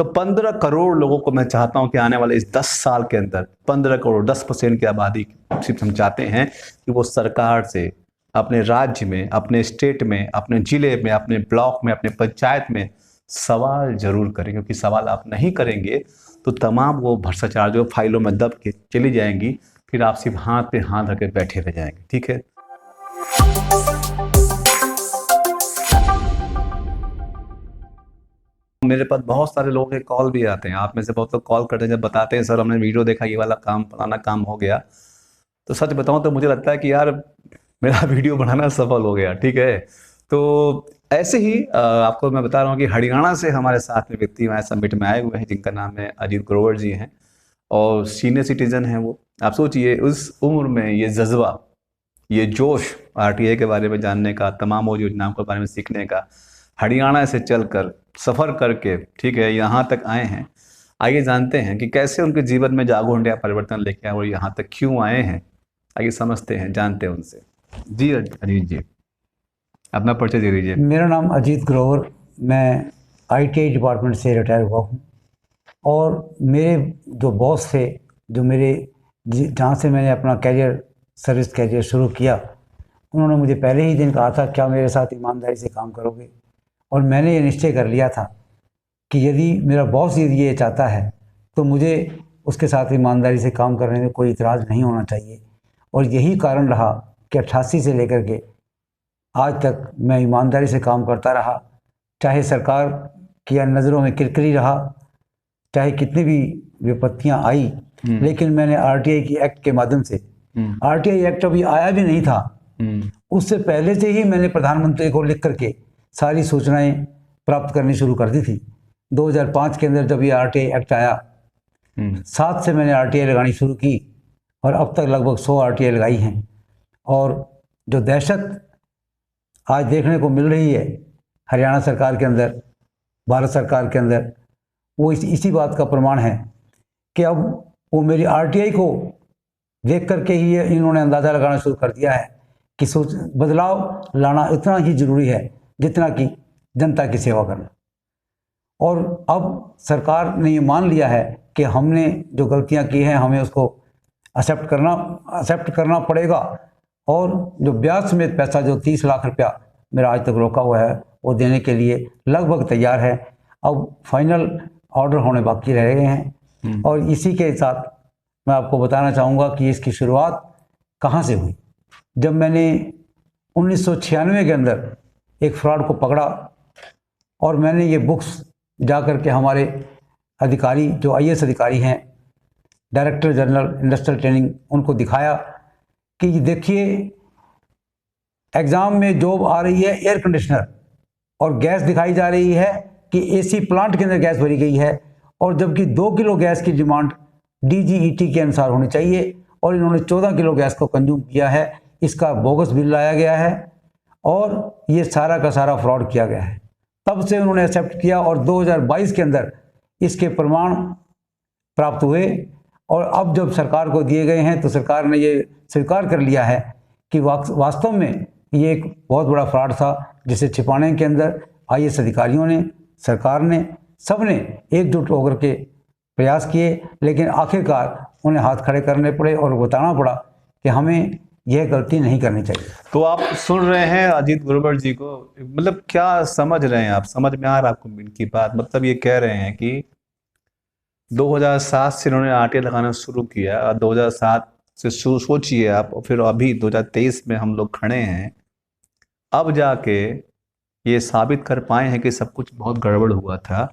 तो 15 करोड़ लोगों को मैं चाहता हूं कि आने वाले इस 10 साल के अंदर 15 करोड़ 10% की आबादी सिर्फ हम चाहते हैं कि वो सरकार से अपने राज्य में, अपने स्टेट में, अपने जिले में, अपने ब्लॉक में, अपने पंचायत में सवाल जरूर करें, क्योंकि सवाल आप नहीं करेंगे तो तमाम वो भ्रष्टाचार जो फाइलों में दब के चली जाएंगी, फिर आप सिर्फ हाथ पे हाथ रख के बैठे रह जाएंगे। ठीक है। मेरे पास बहुत सारे लोगों के कॉल भी आते हैं, आप में से बहुत लोग कॉल करते हैं, जब बताते हैं सर हमने वीडियो देखा, ये वाला काम फलाना काम हो गया, तो सच बताऊं तो मुझे लगता है कि यार मेरा वीडियो बनाना सफल हो गया। ठीक है। तो ऐसे ही आपको मैं बता रहा हूँ कि हरियाणा से हमारे साथ में व्यक्ति हमारे समिट में आए हुए हैं, जिनका नाम है अजीत ग्रोवर जी हैं, और सीनियर सिटीजन हैं वो। आप सोचिए उस उम्र में ये जज्बा, ये जोश आरटीआई के बारे में जानने का, तमाम वो योजनाओं के बारे में सीखने का, हरियाणा से चलकर सफ़र करके, ठीक है, यहाँ तक आए हैं। आइए जानते हैं कि कैसे उनके जीवन में जागो इंडिया परिवर्तन लेके आए और यहाँ तक क्यों आए हैं। आइए समझते हैं, जानते हैं उनसे। जी अजीत जी, अपना परिचय दे दीजिए। मेरा नाम अजीत ग्रोवर, मैं आईटीआई डिपार्टमेंट से रिटायर हुआ हूँ। और मेरे जो बॉस थे, जो मेरे जहाँ से मैंने अपना कैरियर, सर्विस कैरियर शुरू किया, उन्होंने मुझे पहले ही दिन कहा था क्या मेरे साथ ईमानदारी से काम करोगे। और मैंने ये निश्चय कर लिया था कि यदि मेरा बॉस यदि ये चाहता है तो मुझे उसके साथ ईमानदारी से काम करने में कोई इतराज़ नहीं होना चाहिए। और यही कारण रहा कि 88 से लेकर के आज तक मैं ईमानदारी से काम करता रहा, चाहे सरकार की नज़रों में किरकिरी रहा, चाहे कितनी भी विपत्तियां आई, लेकिन मैंने आरटीआई की एक्ट के माध्यम से, आरटीआई एक्ट अभी आया भी नहीं था, उससे पहले से ही मैंने प्रधानमंत्री को लिख करके सारी सूचनाएं प्राप्त करनी शुरू कर दी थी। 2005 के अंदर जब ये आरटीआई एक्ट आया, 7 से मैंने आरटीआई लगानी शुरू की और अब तक लगभग 100 आरटीआई लगाई हैं। और जो दहशत आज देखने को मिल रही है हरियाणा सरकार के अंदर, भारत सरकार के अंदर, वो इसी बात का प्रमाण है कि अब वो मेरी आरटीआई को देख करके ही इन्होंने अंदाज़ा लगाना शुरू कर दिया है कि बदलाव लाना इतना ही ज़रूरी है जितना कि जनता की सेवा करना। और अब सरकार ने ये मान लिया है कि हमने जो गलतियां की हैं हमें उसको एक्सेप्ट करना पड़ेगा। और जो ब्याज समेत पैसा, जो 30 लाख रुपया मेरा आज तक रोका हुआ है, वो देने के लिए लगभग तैयार है। अब फाइनल ऑर्डर होने बाकी रह गए हैं। और इसी के साथ मैं आपको बताना चाहूँगा कि इसकी शुरुआत कहाँ से हुई। जब मैंने 1996 के अंदर एक फ्रॉड को पकड़ा और मैंने ये बुक्स जा कर के हमारे अधिकारी, जो आईएएस अधिकारी हैं, डायरेक्टर जनरल इंडस्ट्रियल ट्रेनिंग, उनको दिखाया कि देखिए एग्ज़ाम में जॉब आ रही है एयर कंडीशनर और गैस दिखाई जा रही है कि एसी प्लांट के अंदर गैस भरी गई है, और जबकि 2 किलो गैस की डिमांड डीजीईटी के अनुसार होनी चाहिए और इन्होंने 14 किलो गैस को कंज्यूम किया है। इसका बोगस बिल लाया गया है और ये सारा का सारा फ्रॉड किया गया है। तब से उन्होंने एक्सेप्ट किया और 2022 के अंदर इसके प्रमाण प्राप्त हुए। और अब जब सरकार को दिए गए हैं तो सरकार ने ये स्वीकार कर लिया है कि वास्तव में ये एक बहुत बड़ा फ्रॉड था, जिसे छिपाने के अंदर आईएएस अधिकारियों ने, सरकार ने, सब ने एकजुट होकर के प्रयास किए, लेकिन आखिरकार उन्हें हाथ खड़े करने पड़े और बताना पड़ा कि हमें यह गलती नहीं करनी चाहिए। तो आप सुन रहे हैं अजीत ग्रोवर जी को, मतलब क्या समझ रहे हैं आप? समझ में आ रहा है आपको इनकी बात? मतलब ये कह रहे हैं कि 2007 से इन्होंने आरटीआई लगाना शुरू किया और 2007 से सोचिए आप, फिर अभी 2023 में हम लोग खड़े हैं, अब जाके ये साबित कर पाए हैं कि सब कुछ बहुत गड़बड़ हुआ था।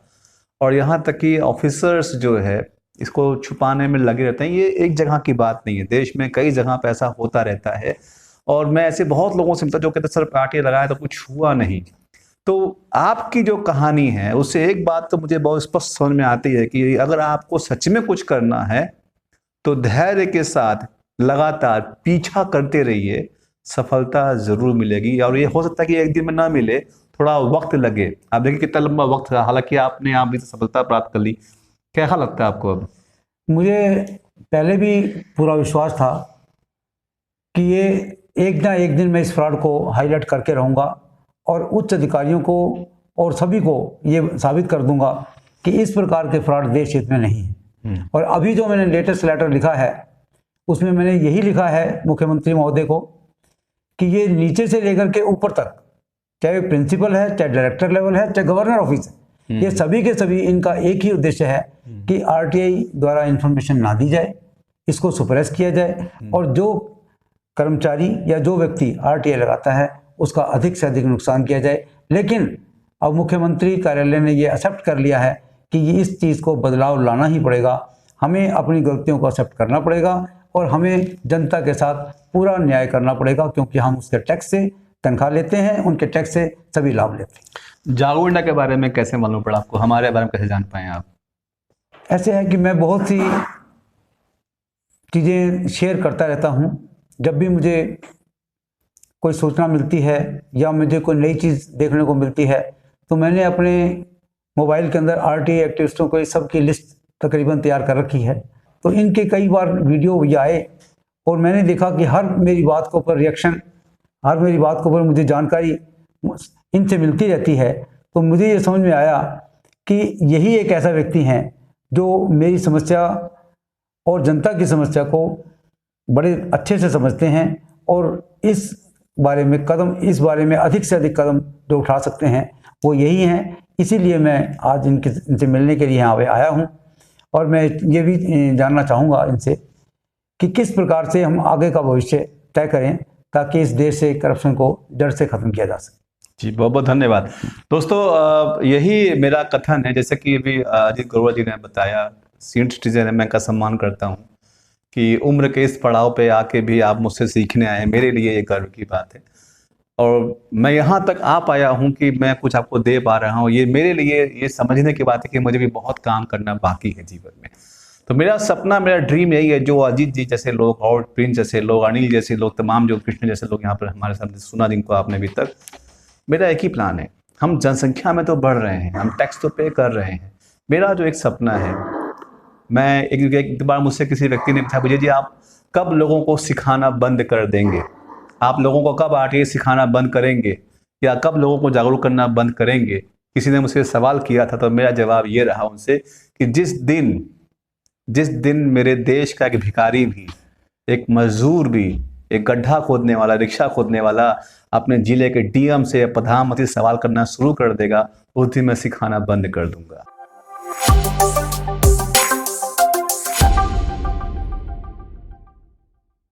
और यहाँ तक कि ऑफिसर्स जो है इसको छुपाने में लगे रहते हैं। ये एक जगह की बात नहीं है, देश में कई जगह पे ऐसा होता रहता है। और मैं ऐसे बहुत लोगों से मिलता जो कहते सर आरटीआई लगाया तो कुछ हुआ नहीं। तो आपकी जो कहानी है उससे एक बात तो मुझे बहुत स्पष्ट समझ में आती है कि अगर आपको सच में कुछ करना है तो धैर्य के साथ लगातार पीछा करते रहिए, सफलता जरूर मिलेगी। और ये हो सकता है कि एक दिन में ना मिले, थोड़ा वक्त लगे। आप देखिए कितना लंबा वक्त है, हालांकि आपने आप भी सफलता प्राप्त कर ली। क्या लगता है आपको? अब मुझे पहले भी पूरा विश्वास था कि ये एक ना एक दिन मैं इस फ्रॉड को हाईलाइट करके रहूँगा और उच्च अधिकारियों को और सभी को ये साबित कर दूंगा कि इस प्रकार के फ्रॉड देश हित में नहीं है। और अभी जो मैंने लेटेस्ट लेटर लिखा है उसमें मैंने यही लिखा है मुख्यमंत्री महोदय को कि ये नीचे से लेकर के ऊपर तक, चाहे प्रिंसिपल है, चाहे डायरेक्टर लेवल है, चाहे गवर्नर ऑफिस है, ये सभी के सभी इनका एक ही उद्देश्य है कि आरटीआई द्वारा इंफॉर्मेशन ना दी जाए, इसको सुप्रेस किया जाए और जो कर्मचारी या जो व्यक्ति आरटीआई लगाता है उसका अधिक से अधिक नुकसान किया जाए। लेकिन अब मुख्यमंत्री कार्यालय ने ये एक्सेप्ट कर लिया है कि ये इस चीज़ को बदलाव लाना ही पड़ेगा, हमें अपनी गलतियों को एक्सेप्ट करना पड़ेगा और हमें जनता के साथ पूरा न्याय करना पड़ेगा, क्योंकि हम उसके टैक्स से तनख्वाह लेते हैं, उनके टैक्स से सभी लाभ लेते हैं। जागो इंडिया के बारे में कैसे मालूम पड़ा आपको, हमारे बारे में कैसे जान पाए आप? ऐसे है कि मैं बहुत सी चीज़ें शेयर करता रहता हूँ। जब भी मुझे कोई सूचना मिलती है या मुझे कोई नई चीज़ देखने को मिलती है तो मैंने अपने मोबाइल के अंदर आरटीआई एक्टिविस्टों को सब की लिस्ट तकरीबन तैयार कर रखी है। तो इनके कई बार वीडियो ये आए और मैंने देखा कि हर मेरी बात के ऊपर रिएक्शन, हर मेरी बात के ऊपर मुझे जानकारी इनसे मिलती रहती है। तो मुझे ये समझ में आया कि यही एक ऐसा व्यक्ति हैं जो मेरी समस्या और जनता की समस्या को बड़े अच्छे से समझते हैं और इस बारे में अधिक से अधिक कदम जो उठा सकते हैं वो यही हैं। इसीलिए मैं आज इनसे मिलने के लिए यहाँ आया हूँ और मैं ये भी जानना चाहूँगा इनसे कि किस प्रकार से हम आगे का भविष्य तय करें ताकि इस देश से करप्शन को जड़ से ख़त्म किया जा सके। जी बहुत बहुत धन्यवाद। दोस्तों यही मेरा कथन है, जैसे कि अभी अजीत ग्रोवर जी ने बताया, सीनियर सिटीजन है, मैं इनका सम्मान करता हूँ कि उम्र के इस पड़ाव पे आके भी आप मुझसे सीखने आए, मेरे लिए ये गर्व की बात है। और मैं यहाँ तक आ पाया हूँ कि मैं कुछ आपको दे पा रहा हूँ, ये मेरे लिए ये समझने की बात है कि मुझे भी बहुत काम करना बाकी है जीवन में। तो मेरा सपना, मेरा ड्रीम यही है, जो अजीत जी जैसे लोग और प्रिंस जैसे लोग, अनिल जैसे लोग, तमाम जो कृष्ण जैसे लोग यहाँ पर हमारे सामने सुना जिनको आपने अभी तक, मेरा एक ही प्लान है। हम जनसंख्या में तो बढ़ रहे हैं, हम टैक्स तो पे कर रहे हैं, मेरा जो एक सपना है, मैं एक बार मुझसे किसी व्यक्ति ने पूछा, विजय जी आप कब लोगों को सिखाना बंद कर देंगे, आप लोगों को कब आरटीआई सिखाना बंद करेंगे या कब लोगों को जागरूक करना बंद करेंगे, किसी ने मुझसे सवाल किया था। तो मेरा जवाब ये रहा उनसे कि जिस दिन मेरे देश का एक भिखारी भी, एक मजदूर भी, एक गड्ढा खोदने वाला, रिक्शा खोदने वाला अपने जिले के डीएम से, प्रधानमंत्री से सवाल करना शुरू कर देगा, उस दिन मैं सिखाना बंद कर दूंगा।